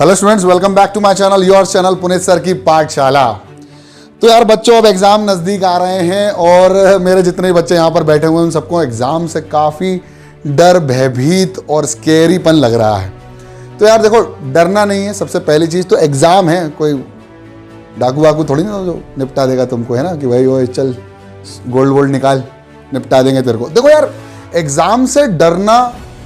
Hello students, welcome back to my channel, your channel Puneet sir की पाठशाला। तो यार बच्चों, अब एग्ज़ाम नज़दीक आ रहे हैं और मेरे जितने भी बच्चे यहाँ पर बैठे हुए हैं उन सबको एग्ज़ाम से काफ़ी डर, भयभीत और स्केरीपन लग रहा है। तो यार देखो, डरना नहीं है। सबसे पहली चीज़ तो एग्ज़ाम है, कोई डाकू वाकू थोड़ी ना जो निपटा देगा तुमको, है ना कि भाई वो चल गोल्ड वोल्ड निकाल, निपटा देंगे तेरे को। देखो यार, एग्ज़ाम से डरना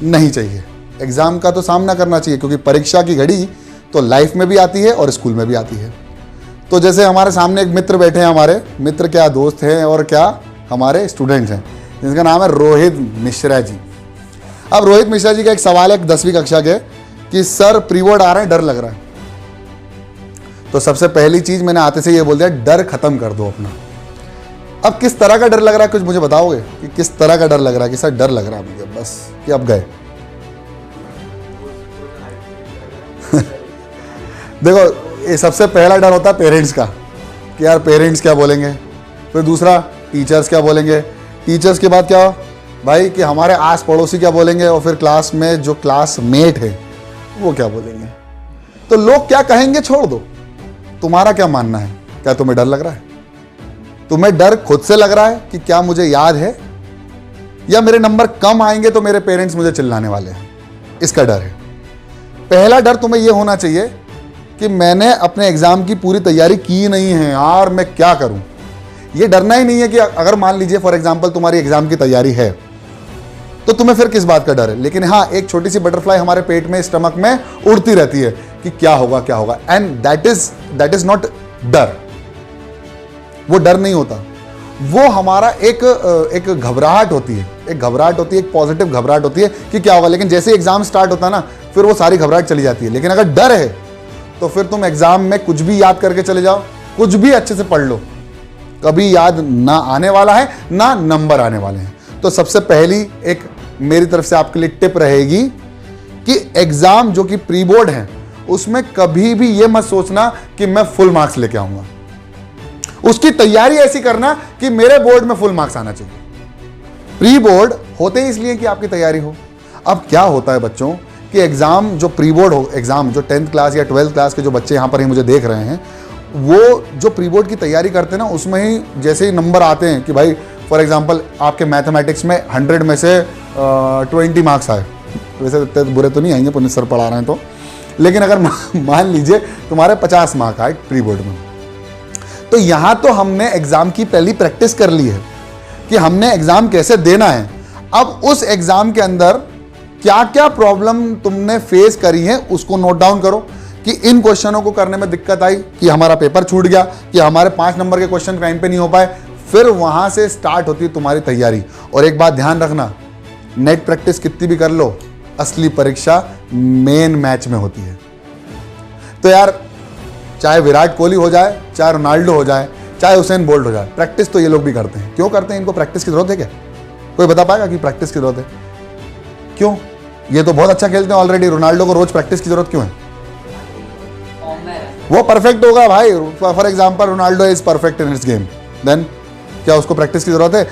नहीं चाहिए, एग्ज़ाम का तो सामना करना चाहिए, क्योंकि परीक्षा की घड़ी तो लाइफ में भी आती है और स्कूल में भी आती है। तो जैसे हमारे सामने एक मित्र बैठे हैं, हमारे मित्र क्या दोस्त हैं और क्या हमारे स्टूडेंट्स हैं, जिनका नाम है रोहित मिश्रा जी। अब रोहित मिश्रा जी का एक सवाल है 10वीं कक्षा के कि सर प्री बोर्ड आ रहे हैं, डर लग रहा है। तो सबसे पहली चीज़ मैंने आते से ये बोल दिया, डर खत्म कर दो अपना। अब किस तरह का डर लग रहा है, कुछ मुझे बताओगे कि किस तरह का डर लग रहा है? कि सर डर लग रहा है मुझे बस कि अब गए। देखो, ये सबसे पहला डर होता है पेरेंट्स का कि यार पेरेंट्स क्या बोलेंगे, फिर दूसरा टीचर्स क्या बोलेंगे, टीचर्स के बाद क्या भाई कि हमारे आस पड़ोसी क्या बोलेंगे, और फिर क्लास में जो क्लासमेट है वो क्या बोलेंगे। तो लोग क्या कहेंगे छोड़ दो, तुम्हारा क्या मानना है? क्या तुम्हें डर लग रहा है? तुम्हें डर खुद से लग रहा है कि क्या मुझे याद है, या मेरे नंबर कम आएंगे तो मेरे पेरेंट्स मुझे चिल्लाने वाले हैं, इसका डर है। पहला डर तुम्हें यह होना चाहिए कि मैंने अपने एग्जाम की पूरी तैयारी की नहीं है यार, मैं क्या करूं। यह डरना ही नहीं है कि अगर मान लीजिए फॉर एग्जांपल तुम्हारी एग्जाम की तैयारी है तो तुम्हें फिर किस बात का डर है। लेकिन हाँ, एक छोटी सी बटरफ्लाई हमारे पेट में, स्टमक में उड़ती रहती है कि क्या होगा क्या होगा, एंड दैट इज नॉट डर। वो डर नहीं होता, वो हमारा एक घबराहट होती है, एक पॉजिटिव घबराहट होती है कि क्या होगा। लेकिन जैसे एग्जाम स्टार्ट होता है ना, फिर वो सारी घबराहट चली जाती है। लेकिन अगर डर है तो फिर तुम एग्जाम में कुछ भी याद करके चले जाओ, कुछ भी अच्छे से पढ़ लो, कभी याद ना आने वाला है, ना नंबर आने वाले हैं। तो सबसे पहली एक मेरी तरफ से आपके लिए टिप रहेगी कि एग्जाम जो कि प्री बोर्ड है उसमें कभी भी ये मत सोचना कि मैं फुल मार्क्स लेके आऊंगा। उसकी तैयारी ऐसी करना कि मेरे बोर्ड में फुल मार्क्स आना चाहिए। प्री बोर्ड होते ही इसलिए कि आपकी तैयारी हो। अब क्या होता है बच्चों कि एग्जाम जो प्री बोर्ड हो, एग्जाम जो 10th क्लास या 12th क्लास के जो बच्चे यहां पर ही मुझे देख रहे हैं, वो जो प्री बोर्ड की तैयारी करते हैं ना, उसमें ही जैसे ही नंबर आते हैं कि भाई फॉर एग्जांपल आपके मैथमेटिक्स में 100 में से 20 मार्क्स आए, वैसे इतने बुरे तो नहीं आएंगे, पुनीत सर पढ़ा रहे हैं तो, लेकिन अगर मान लीजिए तुम्हारे 50 मार्क आए प्री बोर्ड में, तो यहां तो हमने एग्जाम की पहली प्रैक्टिस कर ली है कि हमने एग्जाम कैसे देना है। अब उस एग्जाम के अंदर क्या क्या प्रॉब्लम तुमने फेस करी है उसको नोट डाउन करो कि इन क्वेश्चनों को करने में दिक्कत आई, कि हमारा पेपर छूट गया, कि हमारे 5 नंबर के क्वेश्चन टाइम पे नहीं हो पाए। फिर वहां से स्टार्ट होती है तुम्हारी तैयारी। और एक बात ध्यान रखना, नेट प्रैक्टिस कितनी भी कर लो, असली परीक्षा मेन मैच में होती है। तो यार, चाहे विराट कोहली हो जाए, चाहे रोनाल्डो हो जाए, चाहे हुसैन बोल्ट हो जाए, प्रैक्टिस तो ये लोग भी करते हैं। क्यों करते हैं? इनको प्रैक्टिस की जरूरत है क्या? कोई बता पाएगा कि प्रैक्टिस की जरूरत है क्यों? ये तो बहुत अच्छा खेलते हैं ऑलरेडी। रोनाल्डो को रोज प्रैक्टिस की जरूरत क्यों है? वो परफेक्ट होगा भाई। For example Ronaldo is perfect in his game, then क्या उसको प्रैक्टिस की जरूरत है?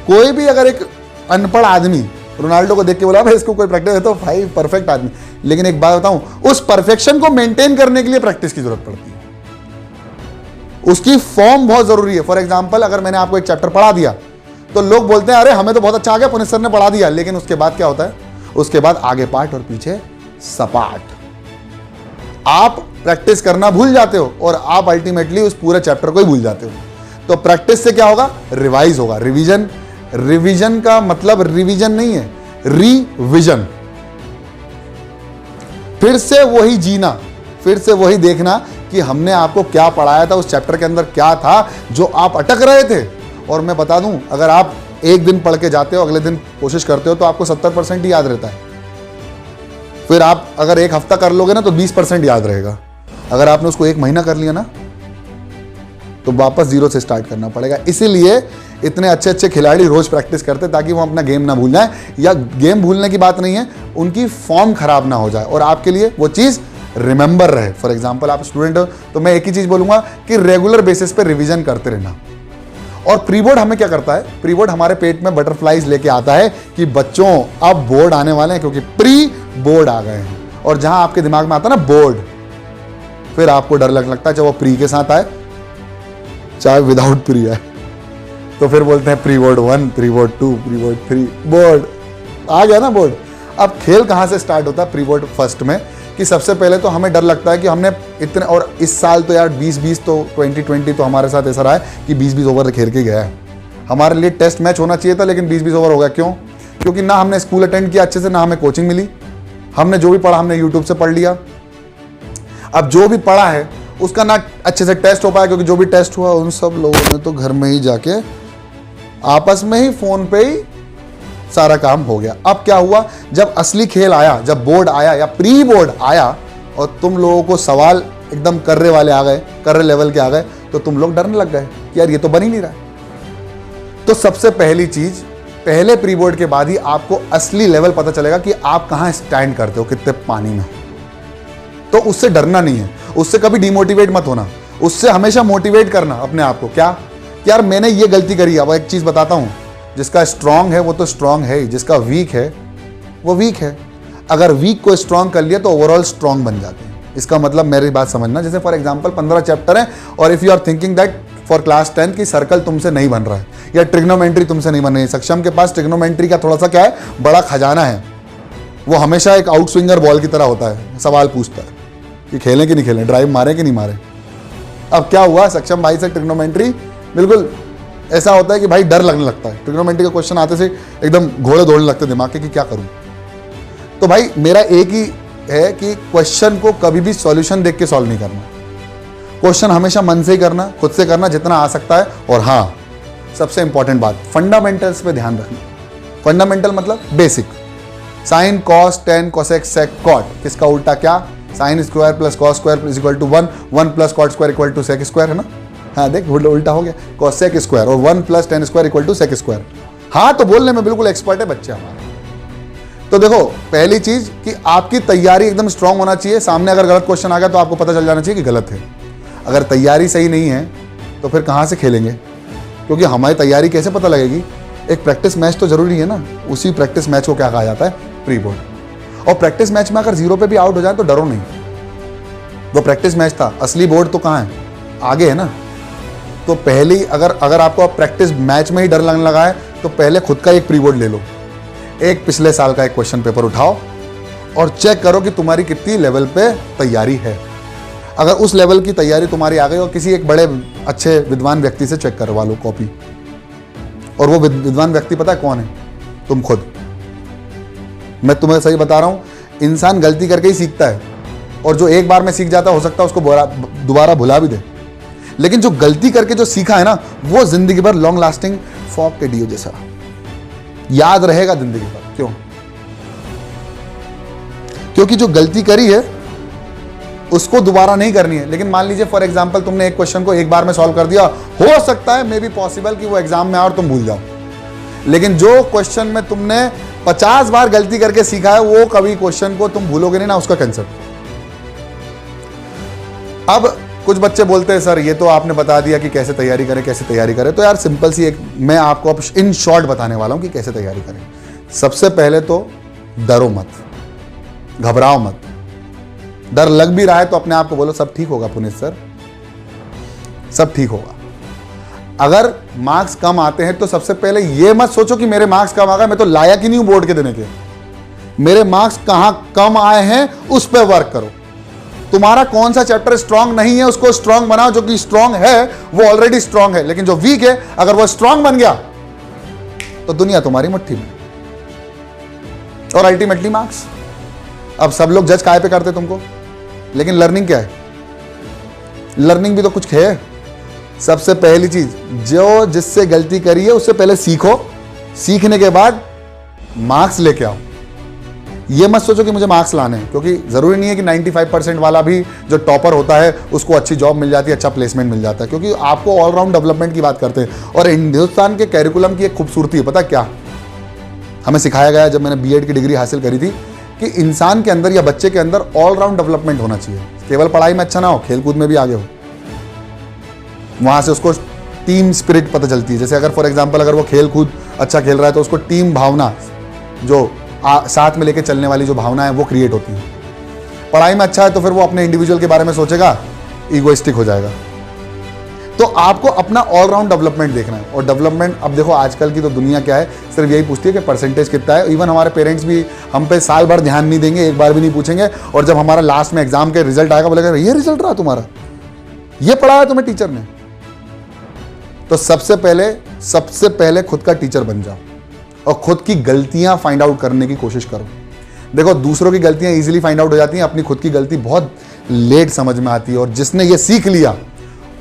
कोई भी अगर एक अनपढ़ आदमी रोनाल्डो को देख के बोला भाई इसको कोई प्रैक्टिस है, तो भाई परफेक्ट आदमी। लेकिन एक बात बताऊं, उस परफेक्शन को मेंटेन करने के लिए प्रैक्टिस की जरूरत पड़ती है। उसकी फॉर्म बहुत जरूरी है। फॉर एग्जांपल अगर मैंने आपको एक चैप्टर पढ़ा दिया तो लोग बोलते हैं अरे हमें तो बहुत अच्छा आ गया, पुनीत सर ने पढ़ा दिया, लेकिन उसके बाद क्या होता है? उसके बाद आगे पाठ और पीछे सपाट। आप प्रैक्टिस करना भूल जाते हो और आप अल्टीमेटली उस पूरे चैप्टर को ही भूल जाते हो। तो प्रैक्टिस से क्या होगा? रिवाइज होगा। रिवीजन का मतलब रिवीजन नहीं है, रिविजन। फिर से वही जीना, फिर से वही देखना कि हमने आपको क्या पढ़ाया था, उस चैप्टर के अंदर क्या था जो आप अटक रहे थे। और मैं बता दूं, अगर आप एक दिन पढ़ के जाते हो, अगले दिन कोशिश करते हो, तो आपको 70% ही याद रहता है। फिर आप अगर एक हफ्ता कर लोगे ना तो 20% याद रहेगा। अगर आपने उसको 1 महीना कर लिया ना तो वापस 0 से स्टार्ट करना पड़ेगा। इसीलिए इतने अच्छे अच्छे खिलाड़ी रोज प्रैक्टिस करते ताकि वो अपना गेम ना भूल जाए, या गेम भूलने की बात नहीं है, उनकी फॉर्म खराब ना हो जाए और आपके लिए वो चीज़ रिमेंबर रहे। फॉर एग्जाम्पल आप स्टूडेंट हो तो मैं एक ही चीज़ बोलूंगा कि रेगुलर बेसिस पे रिवीजन करते रहना। और प्री बोर्ड हमें क्या करता है? प्री बोर्ड हमारे पेट में बटरफ्लाइज लेके आता है कि बच्चों अब बोर्ड आने वाले हैं, क्योंकि प्री बोर्ड आ गए हैं। और जहां आपके दिमाग में आता है ना बोर्ड, फिर आपको डर लगने लगता है जब वो प्री के साथ आए, चाहे विदाउट प्री आए। तो फिर बोलते हैं pre board 1, pre board 2, pre board 3, board आ गया ना बोर्ड। अब खेल कहाँ से स्टार्ट होता है प्री बोर्ड फर्स्ट में, कि सबसे पहले तो हमें डर लगता है कि हमने इतने, और इस साल तो यार 2020 तो 2020 तो हमारे साथ ऐसा रहा है कि 20-20 ओवर खेल के गया है। हमारे लिए टेस्ट मैच होना चाहिए था, लेकिन 20-20 ओवर हो गया। क्यों? क्योंकि ना हमने स्कूल अटेंड किया अच्छे से, ना हमें कोचिंग मिली। हमने जो भी पढ़ा हमने यूट्यूब से पढ़ लिया। अब जो भी पढ़ा है उसका ना अच्छे से टेस्ट हो पाया, क्योंकि जो भी टेस्ट हुआ उन सब लोगों ने तो घर में ही जाके आपस में ही फोन पे ही सारा काम हो गया। अब क्या हुआ, जब असली खेल आया, जब बोर्ड आया या प्री बोर्ड आया और तुम लोगों को सवाल एकदम कर्रे वाले आ गए, कर्रे लेवल के आ गए, तो तुम लोग डरने लग गए कि यार ये तो बन ही नहीं रहा। तो सबसे पहली चीज, पहले प्री बोर्ड के बाद ही आपको असली लेवल पता चलेगा कि आप कहां स्टैंड करते हो, कितने पानी में। तो उससे डरना नहीं है, उससे कभी डिमोटिवेट मत होना, उससे हमेशा मोटिवेट करना अपने आप को। क्या यार मैंने ये गलती करी। अब एक चीज बताता हूं, जिसका स्ट्रांग है वो तो स्ट्रांग है ही, जिसका वीक है वो वीक है। अगर वीक को स्ट्रांग कर लिया तो ओवरऑल स्ट्रांग बन जाते हैं। इसका मतलब मेरी बात समझना, जैसे फॉर एग्जांपल 15 चैप्टर है और if you are thinking that for class 10 की सर्कल तुमसे नहीं बन रहा है या ट्रिग्नोमेट्री तुमसे नहीं बन रही है। सक्षम के पास ट्रिग्नोमेट्री का थोड़ा सा क्या है, बड़ा खजाना है। वो हमेशा एक आउट स्विंगर बॉल की तरह होता है, सवाल पूछता है कि खेलें कि नहीं खेलें, ड्राइव मारे कि नहीं मारे। अब क्या हुआ, सक्षम भाई से ट्रिग्नोमेट्री बिल्कुल ऐसा होता है कि भाई डर लगने लगता है। ट्रिग्नोमेट्री का क्वेश्चन आते से एकदम घोड़े दौड़ने लगते दिमाग के कि क्या करूं। तो भाई मेरा एक ही है कि क्वेश्चन को कभी भी सॉल्यूशन देख के सॉल्व नहीं करना, क्वेश्चन हमेशा मन से ही करना, खुद से करना जितना आ सकता है। और हाँ, सबसे इंपॉर्टेंट बात, फंडामेंटल्स पे ध्यान रखना। फंडामेंटल मतलब basic, sine cos tan cosec sec cot, किसका उल्टा क्या, sine square plus cos square is equal to 1, 1 plus cot square equal to sec square, है ना। हाँ देख उल्टा हो गया, कॉस सेक स्क्वायर, और 1 plus tan square equal to sec square. हाँ तो बोलने में बिल्कुल एक्सपर्ट है बच्चे हमारे। तो देखो पहली चीज कि आपकी तैयारी एकदम स्ट्रांग होना चाहिए। सामने अगर गलत क्वेश्चन आ गया तो आपको पता चल जाना चाहिए कि गलत है। अगर तैयारी सही नहीं है तो फिर कहाँ से खेलेंगे, क्योंकि हमारी तैयारी कैसे पता लगेगी। एक प्रैक्टिस मैच तो जरूरी है ना, उसी प्रैक्टिस मैच को क्या कहा जाता है, प्री बोर्ड। और प्रैक्टिस मैच में अगर 0 पे भी आउट हो जाए तो डरो नहीं, वो प्रैक्टिस मैच था, असली बोर्ड तो कहाँ है, आगे है ना। तो पहले अगर आपको प्रैक्टिस मैच में ही डर लगने लगा है तो पहले खुद का एक प्री बोर्ड ले लो, एक पिछले साल का एक क्वेश्चन पेपर उठाओ और चेक करो कि तुम्हारी कितनी लेवल पे तैयारी है। अगर उस लेवल की तैयारी तुम्हारी आ गई और किसी एक बड़े अच्छे विद्वान व्यक्ति से चेक करवा लो कॉपी, और वो विद्वान व्यक्ति पता है कौन है, तुम खुद। मैं तुम्हें सही बता रहा हूं, इंसान गलती करके ही सीखता है, और जो एक बार में सीख जाता है हो सकता है उसको दोबारा भुला भी दे, लेकिन जो गलती करके जो सीखा है ना वो जिंदगी भर लॉन्ग लास्टिंग फॉग के डीओ जैसा याद रहेगा जिंदगी भर। क्यों? क्योंकि जो गलती करी है उसको दोबारा नहीं करनी है। लेकिन मान लीजिए फॉर एग्जांपल तुमने एक क्वेश्चन को एक बार में सॉल्व कर दिया, हो सकता है मे बी पॉसिबल कि वो एग्जाम में आए और तुम भूल जाओ, लेकिन जो क्वेश्चन में तुमने 50 बार गलती करके सीखा है वो कभी क्वेश्चन को तुम भूलोगे नहीं ना, उसका कंसेप्ट। अब कुछ बच्चे बोलते हैं सर ये तो आपने बता दिया कि कैसे तैयारी करें कैसे तैयारी करें, तो यार सिंपल सी एक मैं आपको अब इन शॉर्ट बताने वाला हूं कि कैसे तैयारी करें। सबसे पहले तो डरो मत, घबराओ मत। डर लग भी रहा है तो अपने आप को बोलो सब ठीक होगा पुनीत सर, सब ठीक होगा। अगर मार्क्स कम आते हैं तो सबसे पहले ये मत सोचो कि मेरे मार्क्स कम आ गए, मैं तो लायक ही नहीं हूं बोर्ड के देने के। मेरे मार्क्स कहां कम आए हैं उस पर वर्क करो। तुम्हारा कौन सा चैप्टर स्ट्रांग नहीं है उसको स्ट्रांग बनाओ, जो कि स्ट्रांग है वो ऑलरेडी स्ट्रांग है, लेकिन जो वीक है अगर वो स्ट्रांग बन गया तो दुनिया तुम्हारी मुट्ठी में, और अल्टीमेटली मार्क्स। अब सब लोग जज काहे पे करते तुमको, लेकिन लर्निंग क्या है, लर्निंग भी तो कुछ है। सबसे पहली चीज, जो जिससे गलती करी है उससे पहले सीखो, सीखने के बाद मार्क्स लेके आओ। ये मत सोचो कि मुझे मार्क्स लाने हैं, क्योंकि जरूरी नहीं है कि 95% वाला भी जो टॉपर होता है उसको अच्छी जॉब मिल जाती है, अच्छा प्लेसमेंट मिल जाता है, क्योंकि आपको ऑलराउंड डेवलपमेंट की बात करते हैं। और हिंदुस्तान के कैरिकुलम की एक खूबसूरती है, पता क्या हमें सिखाया गया जब मैंने बीएड की डिग्री हासिल करी थी, कि इंसान के अंदर या बच्चे के अंदर ऑलराउंड डेवलपमेंट होना चाहिए। केवल पढ़ाई में अच्छा ना हो, खेलकूद में भी आगे हो। वहां से उसको टीम स्पिरिट पता चलती है। जैसे अगर फॉर एग्जाम्पल अगर वो खेल कूद अच्छा खेल रहा है तो उसको टीम भावना, जो साथ में लेके चलने वाली जो भावना है वो क्रिएट होती है। पढ़ाई में अच्छा है तो फिर वो अपने इंडिविजुअल के बारे में सोचेगा, ईगोइस्टिक हो जाएगा। तो आपको अपना ऑलराउंड डेवलपमेंट देखना है। और डेवलपमेंट, अब देखो आजकल की तो दुनिया क्या है, सिर्फ यही पूछती है कि परसेंटेज कितना है। इवन हमारे पेरेंट्स भी हम पे साल भर ध्यान नहीं देंगे, एक बार भी नहीं पूछेंगे, और जब हमारा लास्ट में एग्जाम के रिजल्ट आएगा बोलेगा ये रिजल्ट रहा तुम्हारा, ये पढ़ाया तुम्हें टीचर ने। तो सबसे पहले खुद का टीचर बन जाओ और खुद की गलतियां फाइंड आउट करने की कोशिश करो। देखो दूसरों की गलतियां इजीली फाइंड आउट हो जाती हैं, अपनी खुद की गलती बहुत लेट समझ में आती है। और जिसने ये सीख लिया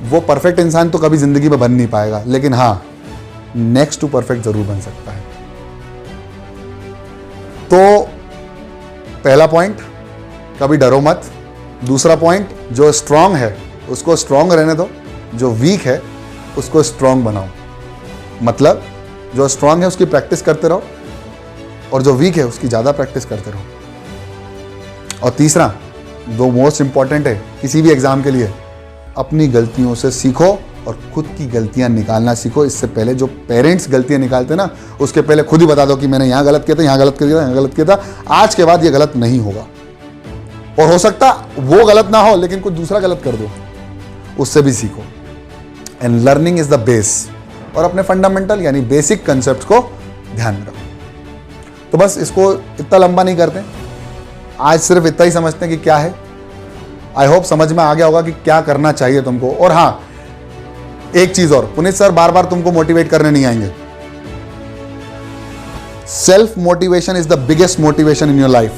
वो परफेक्ट इंसान तो कभी जिंदगी में बन नहीं पाएगा, लेकिन हाँ नेक्स्ट टू परफेक्ट जरूर बन सकता है। तो पहला पॉइंट, कभी डरो मत। दूसरा पॉइंट, जो स्ट्रांग है उसको स्ट्रांग रहने दो, जो वीक है उसको स्ट्रांग बनाओ। मतलब जो स्ट्रांग है उसकी प्रैक्टिस करते रहो और जो वीक है उसकी ज़्यादा प्रैक्टिस करते रहो। और तीसरा, जो मोस्ट इंपॉर्टेंट है किसी भी एग्जाम के लिए, अपनी गलतियों से सीखो और खुद की गलतियां निकालना सीखो। इससे पहले जो पेरेंट्स गलतियां निकालते ना, उसके पहले खुद ही बता दो कि मैंने यहाँ गलत किया था, यहाँ गलत किया था, यहाँ गलत किया था, आज के बाद ये गलत नहीं होगा। और हो सकता वो गलत ना हो लेकिन कुछ दूसरा गलत कर दो, उससे भी सीखो। And learning is the base. और अपने फंडामेंटल यानी बेसिक कंसेप्ट को ध्यान में रखो। तो बस इसको इतना लंबा नहीं करते, आज सिर्फ इतना ही समझते हैं कि क्या है। आई होप समझ में आ गया होगा कि क्या करना चाहिए तुमको। और हाँ, एक चीज और, पुनीत सर बार बार तुमको मोटिवेट करने नहीं आएंगे। Self motivation is the biggest motivation in your life.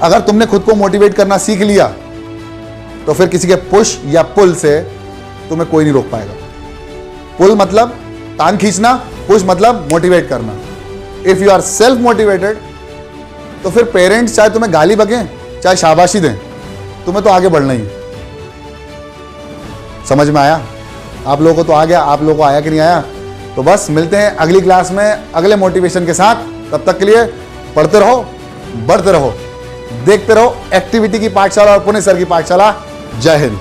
अगर तुमने खुद को मोटिवेट करना सीख लिया तो फिर किसी के पुश या पुल से तुम्हें कोई नहीं रोक पाएगा। पुल मतलब टांग खींचना, पुश मतलब मोटिवेट करना। If you are self motivated तो फिर पेरेंट्स चाहे तुम्हें गाली बकें चाहे शाबाशी दें, तुम्हें तो आगे बढ़ना ही है। समझ में आया? आप लोगों को तो आ गया, आप लोगों को आया कि नहीं आया? तो बस मिलते हैं अगली क्लास में अगले मोटिवेशन के साथ। तब तक के लिए पढ़ते रहो, बढ़ते रहो, देखते रहो एक्टिविटी की पाठशाला और पुनीत सर की पाठशाला। जय हिंद।